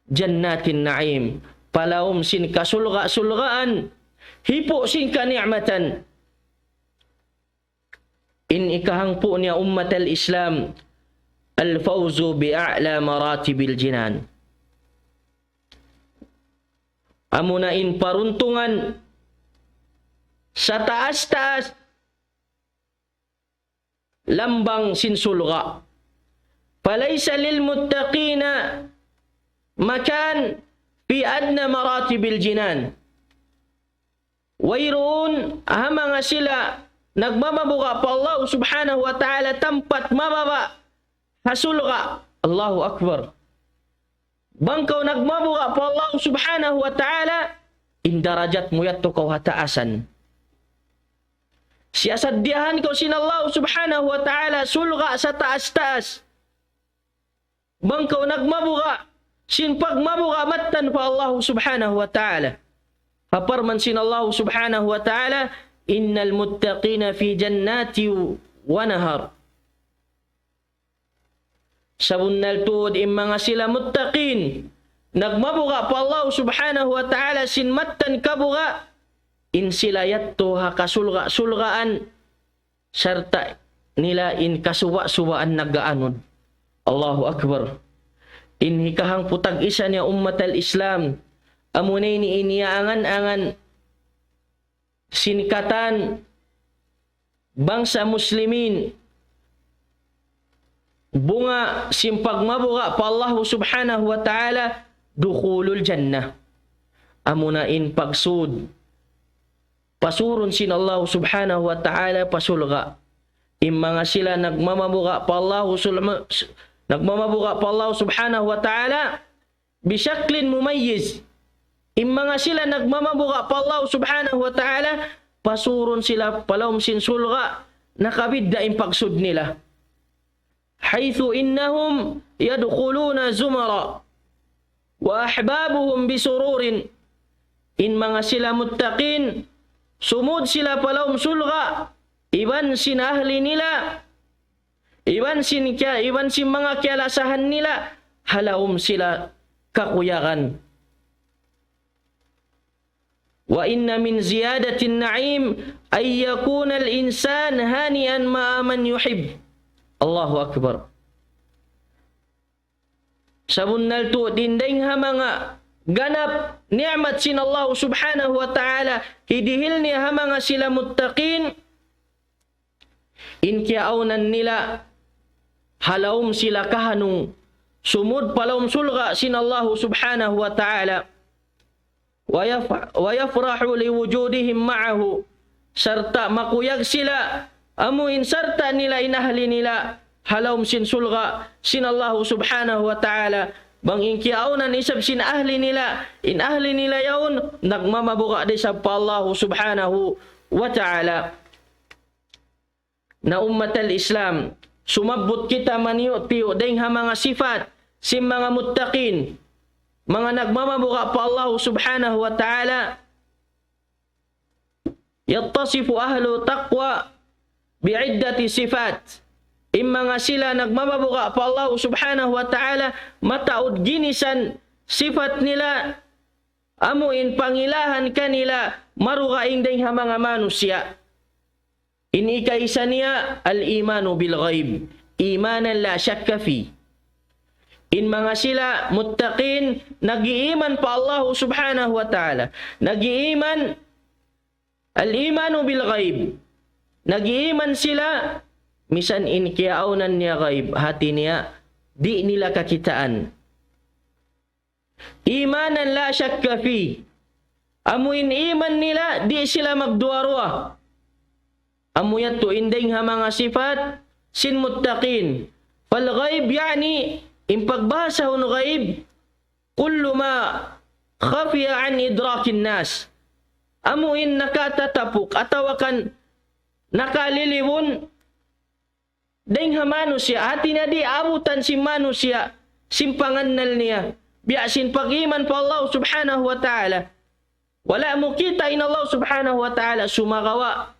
jannatin na'im palaum sin kasulga-sulgaan hipo sin kani'matan in ikahangpo niya ummat al-Islam al-fawzu bi'a'la maratibil jinan. Amuna in paruntungan sa taas-taas lambang sinsulga. Falaysa lil muttaqina makan fi adna maratibil jinan. Wayroon mga sila nagmamabuka pa Allah subhanahu wa ta'ala tempat mababa hasulga. Allahu Akbar. Bangkaw nagmabuka pa Allah subhanahu wa ta'ala in darajat mo yato kau hataasan. Siya sadyahan ko sin Allah subhanahu wa ta'ala sulga sa taas-taas. Bangkaw nagmabuka sin pagmabuka matan pa Allah subhanahu wa ta'ala. Haparman sin Allah subhanahu wa ta'ala innal muttaqina fi jannati wa nahar. Sabunnal tuod mga sila muttaqin nagmabuka pa Allah subhanahu wa ta'ala sin matan kabuka in sila yatto hakasulgaan serta nila in kasuwa-suwaan nagaanod. Allahu Akbar. In hikahang putag isa niya ummat al-Islam amunay ni iniangan-angan sinikatan bangsa muslimin bunga simpagmabuka pa Allah subhanahu wa ta'ala dukhulul jannah. Amunain pagsud pasurun sin Allah subhanahu wa ta'ala pasulga. Mga sila nagmamabuka pa Allah subhanahu wa ta'ala bisyaklin mumayyiz. Mga sila nagmamabuka pa Allah subhanahu wa ta'ala pasurun sila palawm sin sulga nakabidda in pagsud nila. Haythu innahum yadkhuluna zumara wa ahbabuhum bisururin. In mga sila muttaqin sumud sila palawm sulga iban sin ahli nila iban sin mga kialasahan nila halawm sila kakuyakan. Wa inna min ziyadatin na'im ay yakuna al-insan hanian ma'a man yuhib. Allahu Akbar. Sabunnal tu dinding mga ganap ni'mat sin Allah subhanahu wa ta'ala hidihil ni mga sila muttaqin in kiaunan nila halawm sila kahanung sumud palawm sulga sin Allah subhanahu wa ta'ala wa yafrahu liwujudihim ma'ahu serta makuyag sila amuin serta nila inahli nila halawm sin sulga sin Allah subhanahu wa ta'ala bang inkiaunan isab sin ahli nila in ahli nila yaun nagmamabuka di sa Allah subhanahu wa ta'ala. Na ummat al-Islam sumabot kita maniyo tiyo ding mga sifat sin mga muttaqin mga nagmamabuka pa Allah subhanahu wa ta'ala yattasifu ahlu taqwa bi'iddati sifat. Mga sila nagmamabuka pa Allah subhanahu wa ta'ala mataod ginisan sifat nila amuin pangilahan kanila marugaing ding mga manusia. In ikaisa niya al-imanu bil ghaib imanan la syakka fi. In mga sila muttaqin nag-iiman pa Allah subhanahu wa ta'ala nag-iiman al-imanu bil ghaib nag-iiman sila misan in kiaunan niya ghaib hati niya di nila kakitaan. Imanan la syakka fi amuin iman nila di sila magduarwa. Amuyat tu inding mga sifat sin muttaqin. Fal ghaib yani in pagbasa hun ghaib kullu ma khafiya an idrakin nas. Amuin nakatatapuk atawa kan nakaliliwon ding manusia hati na di abutan si manusia simpangannal niya biya sin pagiman pa Allah subhanahu wa ta'ala wala mo kita in Allah subhanahu wa ta'ala sumagawa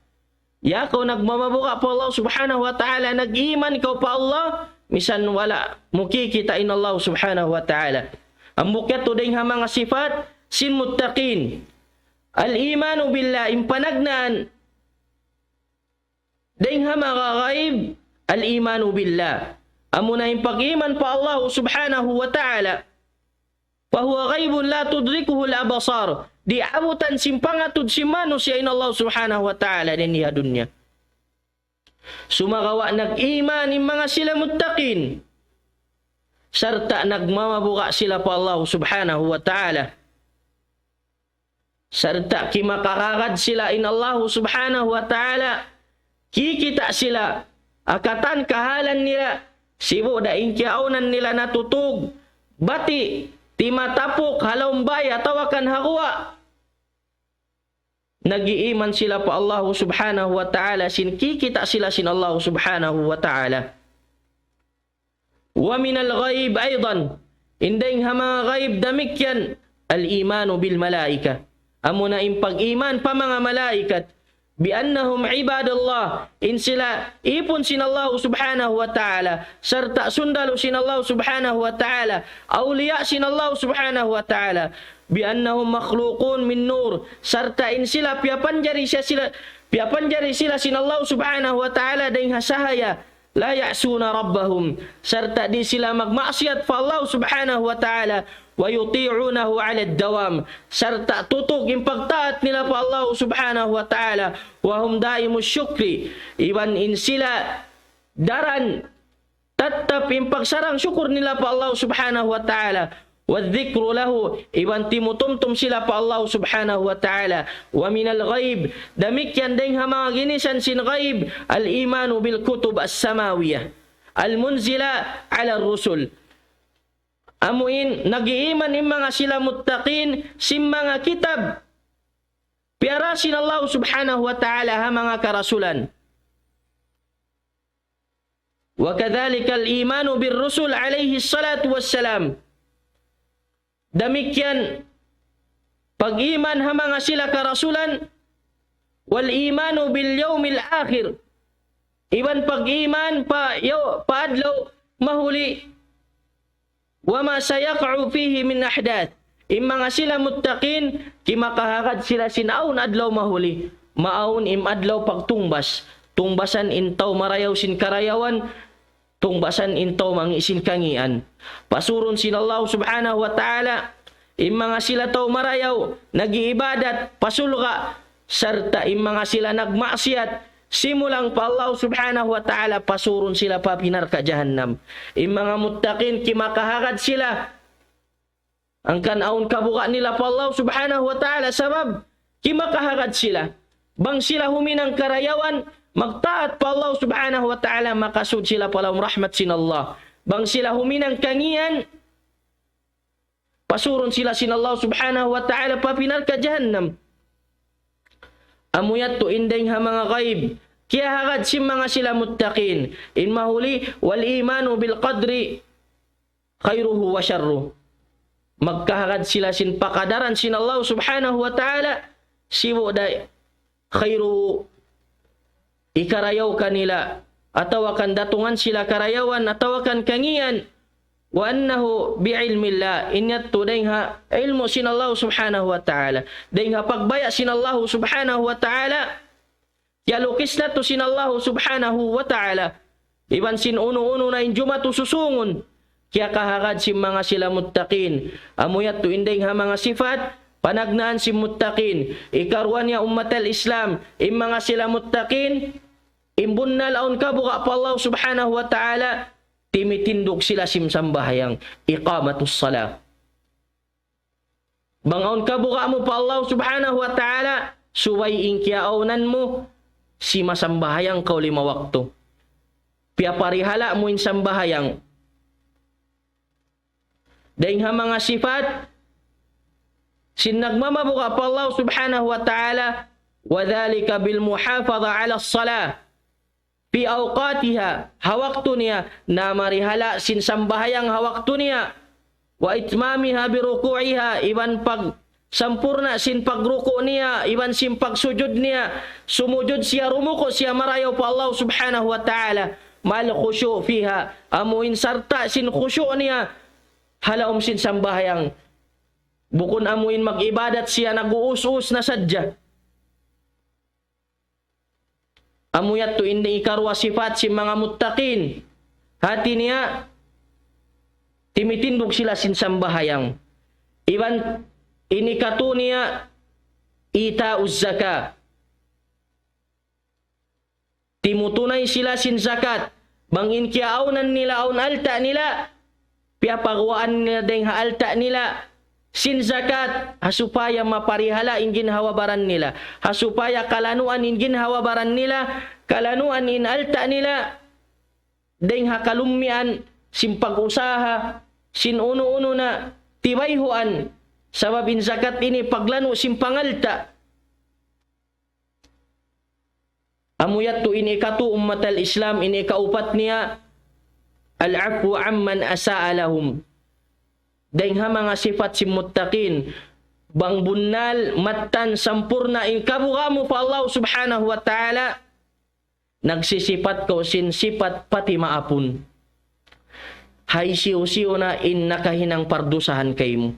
ya kau nagmamabuka pa Allah subhanahu wa ta'ala nag-iman kau pa Allah misan wala mo kikita in Allah subhanahu wa ta'ala. Ang bukyat to ding mga sifat sin muttaqin al-imanu billah impanagnaan ding mga ghaib al-imanu billah amuna impag-iman pa Allah subhanahu wa ta'ala fahuwa ghaibun la tudrikuhu al-abasar di abutan simpangatud si manusia in Allah subhanahu wa ta'ala din niya dunya. Sumagawa nag-iman in mga sila muttaqin serta nagmamabuka sila pa Allah subhanahu wa ta'ala Sarta kimakakagad sila in Allah subhanahu wa ta'ala. Kikita sila. Akatan kahalan nila. Sibo da inkiaunan nila natutug. Bati. Timatapok halaumbay atawakan hakuwa. Nagiiman sila pa Allah subhanahu wa ta'ala. Kikita sila sin Allah subhanahu wa ta'ala. Wa minal ghaib aydan. Indeng hama ghaib damikyan. Al-imanu bil malaika. Amo na impag-iman pa mga malaikat. Biannahum ibadallah. In sila ipon sin Allah subhanahu wa ta'ala. Serta sundalo sin Allah subhanahu wa ta'ala. Awliya sin Allah subhanahu wa ta'ala. Biannahum makhluqun min nur. Serta in sila piapanjari sila sin Allah subhanahu wa ta'ala dahing hasahaya. La ya'suna rabbahum. Serta di sila magmaksiat fa Allah subhanahu wa ta'ala. Wa yuti'unahu 'ala ad-dawam. Serta tutok impagtaat nila pa Allah subhanahu wa ta'ala. Wa hum daimus syukri. Iban in sila daran tatap impagsarang syukur nila pa Allah subhanahu wa ta'ala. Wa dhikru lahu. Iban timutumtum sila pa Allah subhanahu wa ta'ala. Wa minal ghaib. Damikyan ding mga ginisan sin ghaib. Al-imanu bil kutub as-samawiyah. Al-munzila 'ala ar-rusul. Amuin, nagiiman im mga sila muttaqin sim mga kitab. Piarasin Allah subhanahu wa ta'ala ha mga karasulan. Wa kadhalika al-imanu bir rusul alayhi salatu wassalam. Damikyan, pag-iman ha mga sila karasulan, wal imanu bil yawmil akhir. Iban pag-iman paadlaw mahuli. Wama sayaqa'u fihi min ahdath. Mga sila muttaqin, kimakahagad sila sinaun adlaw mahuli. Maun adlaw pagtungbas. Tungbasan intaw marayaw sin karayawan. Tungbasan intaw mangisin kangian. Pasurun sin Allah subhanahu wa ta'ala. Mga sila taw marayaw, nag-iibadat, pasulga. Sarta mga sila nagmaksiat. Simulang pa Allah subhanahu wa ta'ala pasurun sila pa pinar ka jahannam. Mga muttaqin kimakahagad sila. Ang kanaon kabuka nila pa Allah subhanahu wa ta'ala sabab kimakahagad sila. Bang sila huminang karayawan magtaat pa Allah subhanahu wa ta'ala makasud sila palang rahmat sin Allah. Bang sila huminang kangian pasurun sila sin Allah subhanahu wa ta'ala pa pinar ka jahannam. Amuyat to indeng ha mga ghaib. Kaya hagad sim mga sila muttaqin. In mahuli, wal imanu bil qadri khairuhu wa syarruh. Magkahagad sila sin pakadaran sin Allah subhanahu wa ta'ala. Siwo da khairuhu. Ikarayaw kanila. Atawakan datungan sila karayawan. Atawakan kangian. Wa annahu bi'ilmillah. Inyat to dayha ilmu sin Allah subhanahu wa ta'ala. Dayha pagbaya sin Allah subhanahu wa ta'ala. Yalukis na to sin Allah subhanahu wa ta'ala. Iban sin uno-uno na injuma to susungon. Kaya kahagad si mga sila muttaqin. Amuyat to inday ha mga sifat. Panagnaan si muttaqin. Ikarwan niya ummatal Islam. Mga sila muttaqin. Imbunnal aun kabuka pa Allah subhanahu wa ta'ala. Timitindog sila simsambahayang iqamatus salat. Bangaon kabuka mo pa Allah subhanahu wa ta'ala, suway inkiaunan mo, si masambahayang kau 5 waktu. Piaparihala mo insambahayang. Dahil ha mga sifat, sinagmamabuka pa Allah subhanahu wa ta'ala, wadhalika bil muhafadha ala salat. Pi awqatiha, hawaktu niya, na marihala sinsambahayang hawaktu niya, wa itmamiha biruku'iha, iban pag sampurna sin pagruku niya, iban sin pagsujud niya, sumujud siya, rumuko siya, marayaw pa Allah subhanahu wa ta'ala, mal khusyu' fiha, amuin sarta sin khusyu' niya, halaom sin sambahayang, bukun amuin mag-ibadat siya, nag-uus-us na sadya. Amuyat to hindi ikarwa sifat si mga muttaqin. Hati niya, timitindog sila sinsambahayang. Iban, inikatu niya, itauz zaka. Timutunay sila sin zakat. Bangin kiaunan nila, aun alta nila. Piapagwaan nila deng ha alta nila. sin zakat, hasupaya maparihala in ginhawabaran nila, hasupaya kalanuan in ginhawabaran nila, kalanuan in alta nila, deng hakalumian, sin pag-usaha, sin uno-uno na tibayhuan, sabab in zakat ini paglano sin pangalta. Amuyat to ini katu ummatal Islam, ini kaupat niya, al-afu amman asa'a lahum. Dahil ha mga sifat si muttaqin, bang bunal, matan, sampurna, in kabuka mo pa Allah subhanahu wa ta'ala, nagsisipat ko sin sipat pati maapun. Hay siyo-siyo na in nakahinang pardusahan kay mo.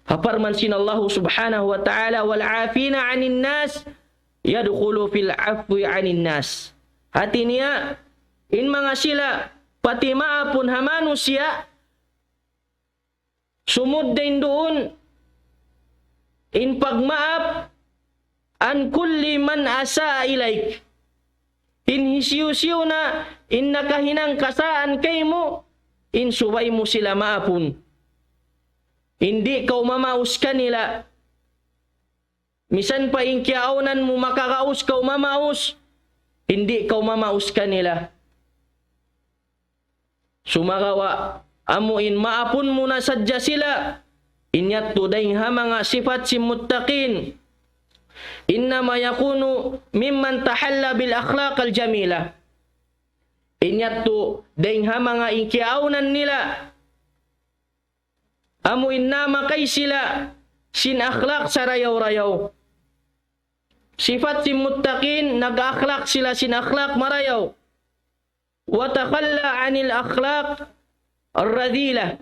Haparman sin Allah subhanahu wa ta'ala, wal afina anin nas, yadkhulu fil afwi anin nas. Hati niya, in mga sila, pati maapun hamanu siya, sumud din doon, in pagmaap, an kulli man asa ilaik. In hisiyo-siyo na, in nakahinang kasaan kay mo, in subay mo sila maapun. Hindi kau mamaus kanila. Misan pa in kiaunan mo makakaus kau mamaus, hindi kau mamaus kanila. Sumagawa, amuin maapun mo na sadya sila. Inyat tuday ha mga sifat si muttaqin. Innama yakunu mimman tahalla bil akhlaq al jamila. Inyat tuday ha mga inkiaunan nila. Amuin nama kay sila sin akhlaq sa rayaw-rayaw. Sifat si muttaqin, nag-akhlaq sila sin akhlaq marayaw. Watakhalla anil akhlaq ar-radila.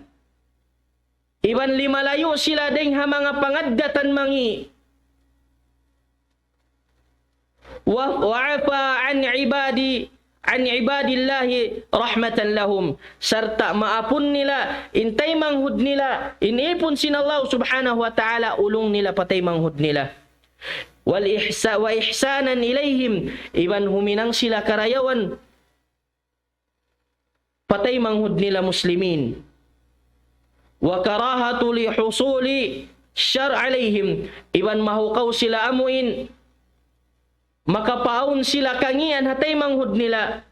Iban limalayo sila ding ha mga pangaddatan mangi. Wa'afa an ibadillahi rahmatan lahum. Serta maapun nila, intay manghud nila, inipun sin Allah subhanahu wa ta'ala, ulung nila patay manghud nila. Wa ihsanan ilayhim, iban huminang sila karayawan, patay manghud nila muslimin. Wa karahatu li husuli syar alayhim, iban mahukaw sila amuin, makapaun sila kangian hatay manghud nila.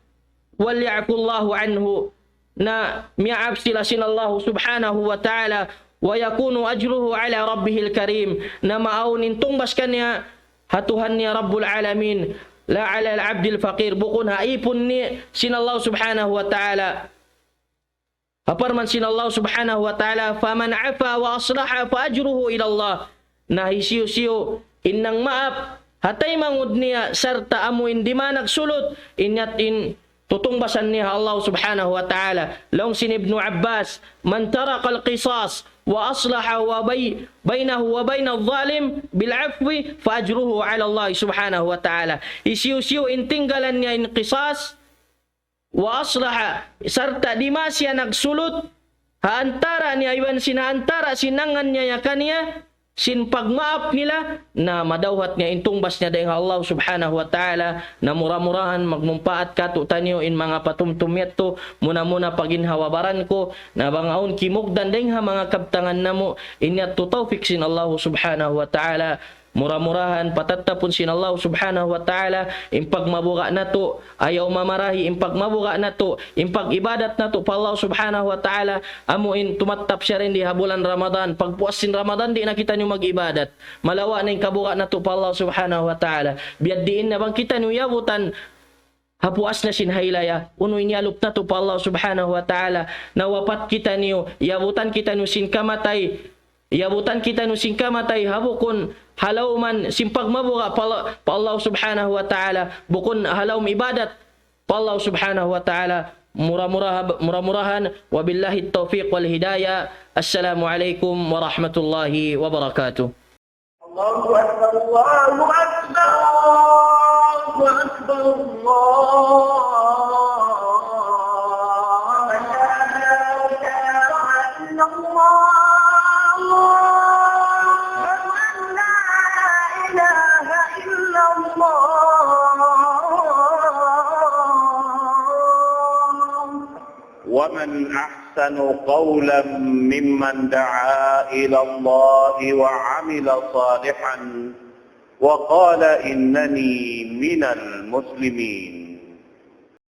Wal ya'kullahu anhu, na mi'ab sila sin Allah subhanahu wa ta'ala, wa yakunu ajruhu ala rabbihil karim, na maaunin tungbas kanya hatuhan niya Rabbul Alamin, la ala al-abdil faqir, bukun haipun ni sin Allah subhanahu wa ta'ala. Haparman sin Allah subhanahu wa ta'ala, faman afa wa aslaha fa ajruhu ila Allah, na hisiyo-siyo innang maap hatay mangud niya serta amuin di man nagsulot inyat in tutungbasan niya Allah subhanahu wa ta'ala. Long sin Ibnu Abbas, man taraka al-qisas wa aslaha wa bainahu wa bain adh-dhalim bil afwi fa ajruhu ala Allah subhanahu wa ta'ala. Isiyo-siyo intinggalan niya in qisas wa aslaha serta di masya nagsulot haantara niya iban sinaantara sinangan niya kaniya sin pagmaap nila, na madawhat niya intungbas niya dahil Allah subhanahu wa ta'ala, na mura-murahan magmumpaat ka tutanyo in mga patumtumyat to, muna-muna paginhawabaran ko, na bangaon kimugdan dahil ha mga kabtangan na mo, inyat to tawfik sin Allah subhanahu wa ta'ala, mura-murahan patattapon sin Allah subhanahu wa ta'ala, impag mabuka na to, ayaw mamarahi, impag mabuka na to, impag ibadat na to pa Allah subhanahu wa ta'ala, amuin tumattap siya rin di habulan Ramadan, pagpuas sin Ramadan di nakita nyo mag-ibadat, malawa na yung kabuka na to pa Allah subhanahu wa ta'ala, biyad diin na bang kita nyo yabutan, hapuas na sin haylaya, unoy niyalup na to pa Allah subhanahu wa ta'ala, nawapat kita nyo, yabutan kita nyo sin kamatay, yabutan kita nung singkamatay habukon halaw man simpag mabuka pa Allah subhanahu wa ta'ala, bukon halaw ibadat pa Allah subhanahu wa ta'ala, mura-murahan, wabillahi tawfiq wal hidayah. Assalamu alaikum warahmatullahi wabarakatuh. Allahu Akbar, Allahu Akbar, Allahu Akbar, ومن أحسن أحسن قولا ممن دعا إلى الله وعمل صالحا وقال إنني من المسلمين